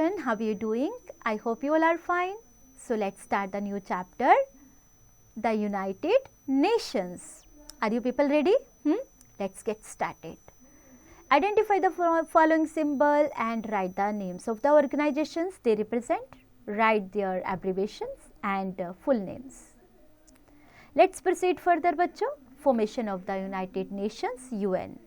everyone, how are you doing? I hope you all are fine. So let's start the new chapter, the United Nations. Are you people ready? Let's get started. Identify the following symbol and write the names of the organizations they represent. Write their abbreviations and full names. Let's proceed further, bachcho. Formation of the United Nations, UN.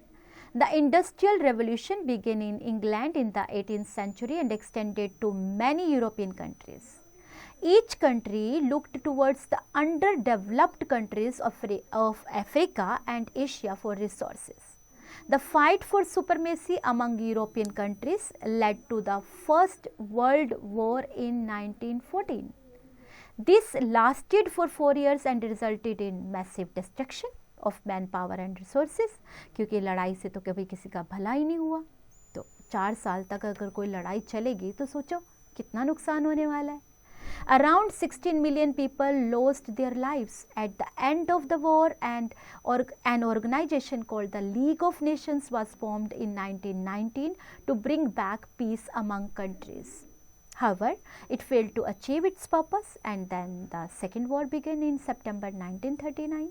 The Industrial Revolution began in England in the 18th century and extended to many European countries. Each country looked towards the underdeveloped countries of Africa and Asia for resources. The fight for supremacy among European countries led to the First World War in 1914. This lasted for 4 years and resulted in massive destruction of man power and resources, क्योंकि लड़ाई से तो कभी किसी का भला ही नहीं हुआ. तो 4 साल तक अगर कोई लड़ाई चलेगी तो सोचो कितना नुकसान होने वाला है. Around 16 million people lost their lives at the end of the war, and an organization called the League of Nations was formed in 1919 to bring back peace among countries. However, it failed to achieve its purpose, and then the Second War began in September 1939.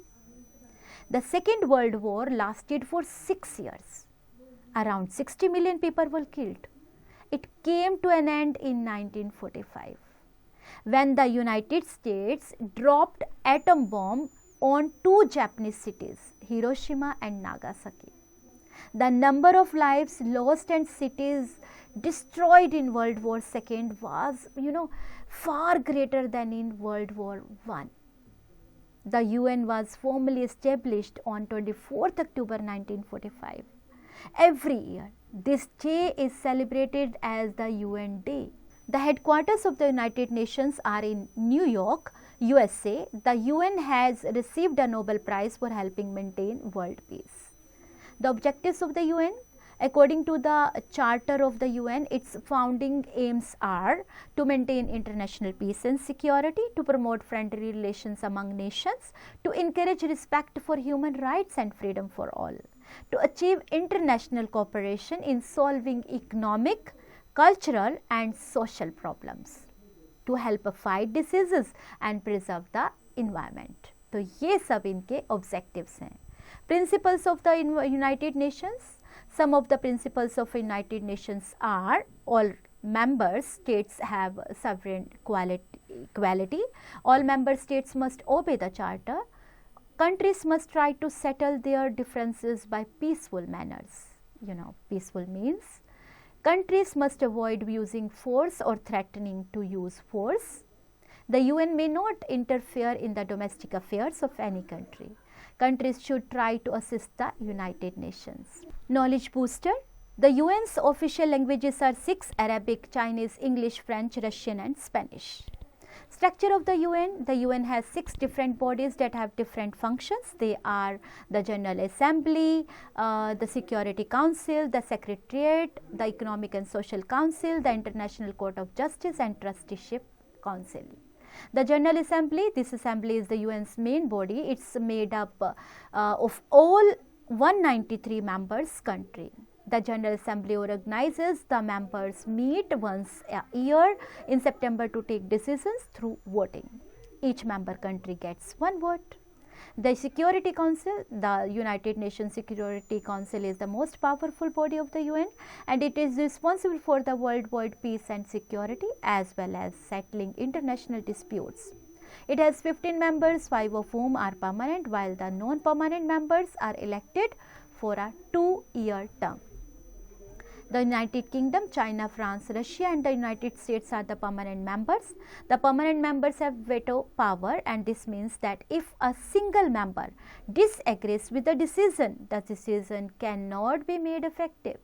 The Second World War lasted for 6 years. Around 60 million people were killed. It came to an end in 1945 when the United States dropped atom bomb on 2 Japanese cities, Hiroshima and Nagasaki. The number of lives lost and cities destroyed in World War II was, far greater than in World War I. The UN was formally established on 24th October 1945. Every year, this day is celebrated as the UN Day. The headquarters of the United Nations are in New York, USA. The UN has received a Nobel Prize for helping maintain world peace. The objectives of the UN. According to the Charter of the UN, its founding aims are to maintain international peace and security, to promote friendly relations among nations, to encourage respect for human rights and freedom for all, to achieve international cooperation in solving economic, cultural and social problems, to help fight diseases and preserve the environment. तो ये सब इनके objectives हैं. Principles of the United Nations. Some of the principles of United Nations are: all member states have sovereign equality, all member states must obey the charter, countries must try to settle their differences by peaceful manners. Peaceful means countries must avoid using force or threatening to use force. The UN may not interfere in the domestic affairs of any country. Countries should try to assist the United Nations. Knowledge booster. The UN's official languages are 6: Arabic, Chinese, English, French, Russian and Spanish. Structure of the UN. The UN has 6 different bodies that have different functions. They are the General Assembly, the Security Council, the Secretariat, the Economic and Social Council, the International Court of Justice and Trusteeship Council. The General Assembly, this assembly is the UN's main body. It's made up of all 193 members country. The General Assembly organizes the members meet once a year in September to take decisions through voting. Each member country gets 1 vote. The Security Council, the United Nations Security Council is the most powerful body of the UN, and it is responsible for the worldwide peace and security as well as settling international disputes. It has 15 members, 5 of whom are permanent, while the non-permanent members are elected for a 2-year term. The United Kingdom, China, France, Russia and the United States are the permanent members. The permanent members have veto power, and this means that if a single member disagrees with the decision cannot be made effective.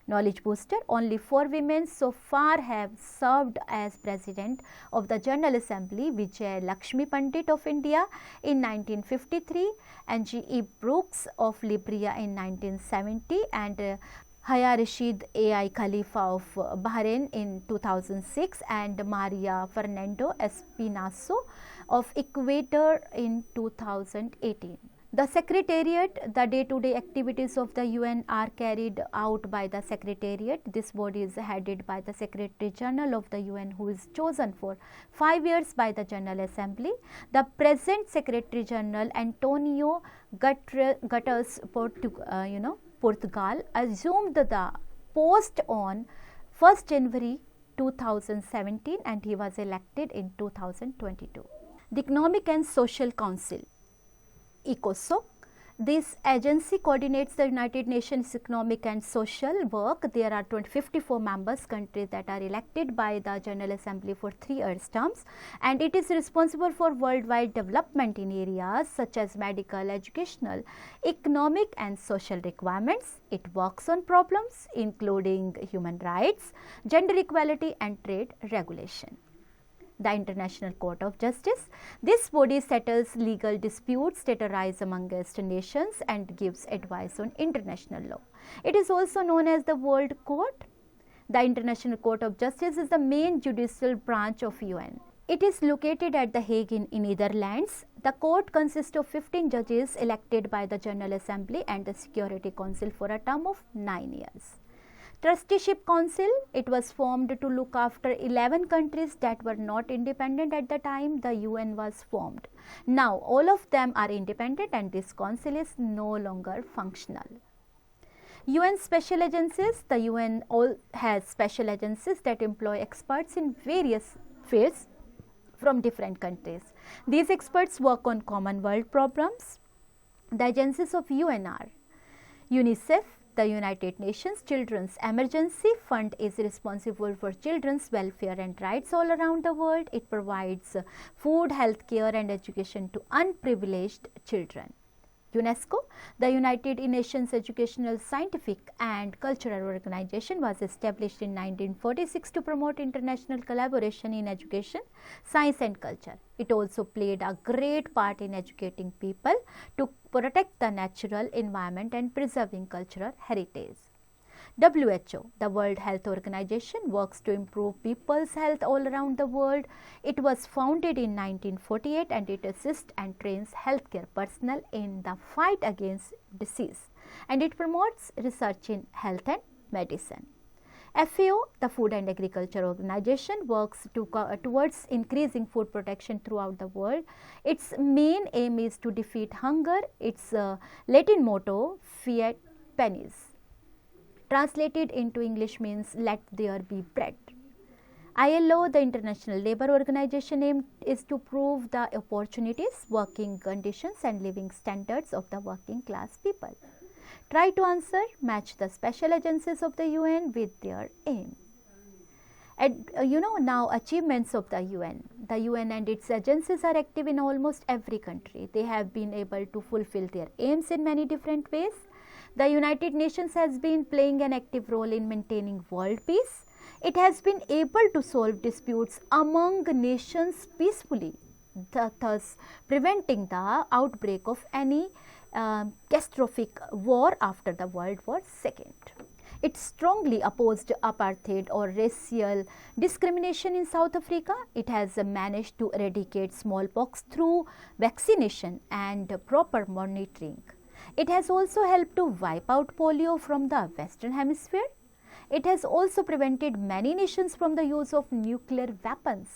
Knowledge booster. Only 4 women so far have served as President of the General Assembly: Vijay Lakshmi Pandit of India in 1953, and G.E. Brooks of Liberia in 1970, and Haya Rashid A.I. Khalifa of Bahrain in 2006, and Maria Fernando Espinazo of Ecuador in 2018. The Secretariat, the day-to-day activities of the UN are carried out by the Secretariat. This body is headed by the Secretary General of the UN, who is chosen for 5 years by the General Assembly. The present Secretary General, Antonio Guterres, Portugal, assumed the post on 1st January 2017 and he was elected in 2022. The Economic and Social Council, ECOSOC. This agency coordinates the United Nations economic and social work. There are 54 members countries that are elected by the General Assembly for 3 years terms, and it is responsible for worldwide development in areas such as medical, educational, economic and social requirements. It works on problems including human rights, gender equality and trade regulation. The International Court of Justice. This body settles legal disputes that arise amongst nations and gives advice on international law. It is also known as the World Court. The International Court of Justice is the main judicial branch of UN. It is located at The Hague in Netherlands. The court consists of 15 judges elected by the General Assembly and the Security Council for a term of 9 years. Trusteeship Council, it was formed to look after 11 countries that were not independent at the time the UN was formed. Now all of them are independent and this council is no longer functional. UN special agencies, the UN has special agencies that employ experts in various fields from different countries. These experts work on common world problems. The agencies of UN are UNICEF, the United Nations Children's Emergency Fund is responsible for children's welfare and rights all around the world. It provides food, health care and education to unprivileged children. UNESCO, the United Nations Educational, Scientific and Cultural Organization, was established in 1946 to promote international collaboration in education, science and culture. It also played a great part in educating people to protect the natural environment and preserving cultural heritage. WHO, the World Health Organization, works to improve people's health all around the world. It was founded in 1948 and it assists and trains healthcare personnel in the fight against disease, and it promotes research in health and medicine. FAO, the Food and Agriculture Organization, works towards increasing food protection throughout the world. Its main aim is to defeat hunger. Its Latin motto, Fiat Penis, translated into English means let there be bread. ILO, the International Labour Organization, aim is to improve the opportunities, working conditions and living standards of the working class people. Try to answer, match the special agencies of the UN with their aim. And now achievements of the UN. The UN and its agencies are active in almost every country. They have been able to fulfill their aims in many different ways. The United Nations has been playing an active role in maintaining world peace. It has been able to solve disputes among nations peacefully, thus preventing the outbreak of any catastrophic war after the World War II. It strongly opposed apartheid or racial discrimination in South Africa. It has managed to eradicate smallpox through vaccination and proper monitoring. It has also helped to wipe out polio from the Western Hemisphere. It has also prevented many nations from the use of nuclear weapons.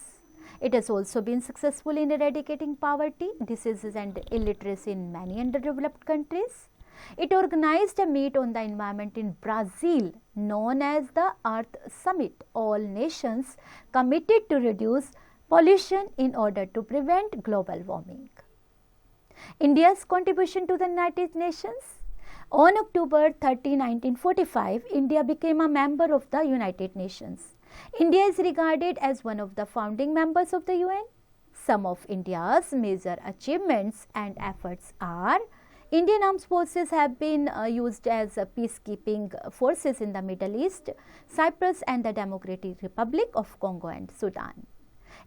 It has also been successful in eradicating poverty, diseases and illiteracy in many underdeveloped countries. It organized a meet on the environment in Brazil known as the Earth Summit. All nations committed to reduce pollution in order to prevent global warming. India's contribution to the United Nations. On October 30, 1945, India became a member of the United Nations. India is regarded as one of the founding members of the UN. Some of India's major achievements and efforts are: Indian armed forces have been used as peacekeeping forces in the Middle East, Cyprus and the Democratic Republic of Congo and Sudan.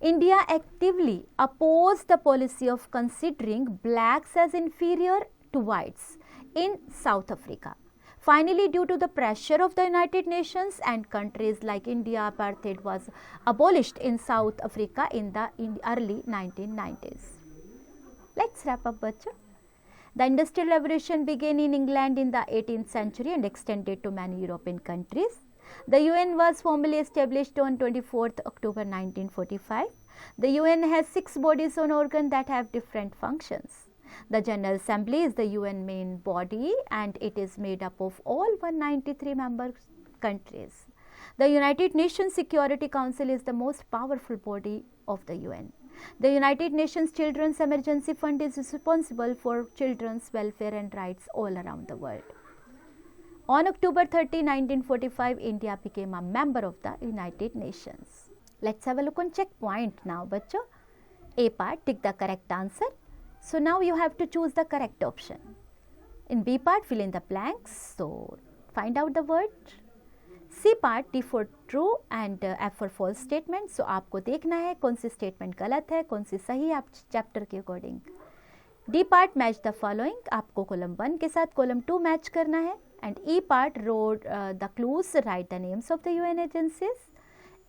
India actively opposed the policy of considering blacks as inferior to whites in South Africa. Finally, due to the pressure of the United Nations and countries like India, apartheid was abolished in South Africa in the early 1990s. Let's wrap up, bachcho. The Industrial Revolution began in England in the 18th century and extended to many European countries. The UN was formally established on 24th October 1945. The UN has 6 bodies or organs that have different functions. The General Assembly is the UN main body and it is made up of all 193 member countries. The United Nations Security Council is the most powerful body of the UN. The United Nations Children's Emergency Fund is responsible for children's welfare and rights all around the world. On October 30, 1945, India became a member of the United Nations. Let's have a look on checkpoint now, bachcho. A part, tick the correct answer. So now you have to choose the correct option. In B part, fill in the blanks. So find out the word. C part, T for true and F for false statement. So आपको देखना है कौन सी statement गलत है, कौन सी सही है आप chapter के according. D part, match the following. आपको column 1 के साथ column 2 match करना है. And E part, wrote the clues, write the names of the UN agencies.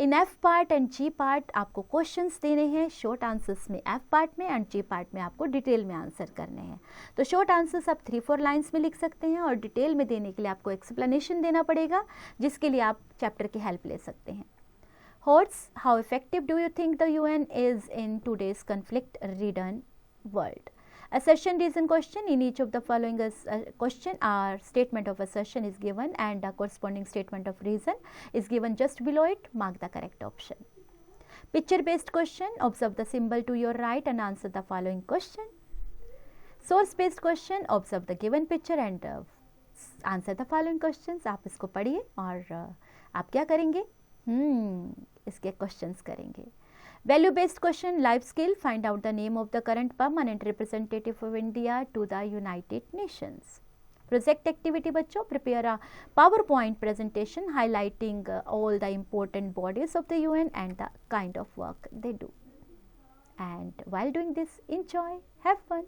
In F part and G part आपको क्वेश्चंस देने हैं शॉर्ट आंसर्स में F part में एंड G पार्ट में आपको डिटेल में आंसर करने हैं. तो शॉर्ट आंसर्स आप 3-4 लाइंस में लिख सकते हैं और डिटेल में देने के लिए आपको एक्सप्लेनेशन देना पड़ेगा जिसके लिए आप चैप्टर की हेल्प ले सकते हैं. Hordes, how effective do you think the UN is in today's conflict-ridden world? Assertion, reason, question. In each of the following question, our statement of assertion is given and the corresponding statement of reason is given just below it. Mark the correct option. Picture based question. Observe the symbol to your right and answer the following question. Source based question. Observe the given picture and answer the following questions. आप इसको पढ़िए और आप क्या करेंगे इसके questions करेंगे. Value based question, life skill, find out the name of the current permanent representative of India to the United Nations. Project activity बच्चों, prepare a PowerPoint presentation highlighting all the important bodies of the UN and the kind of work they do. And while doing this, enjoy, have fun.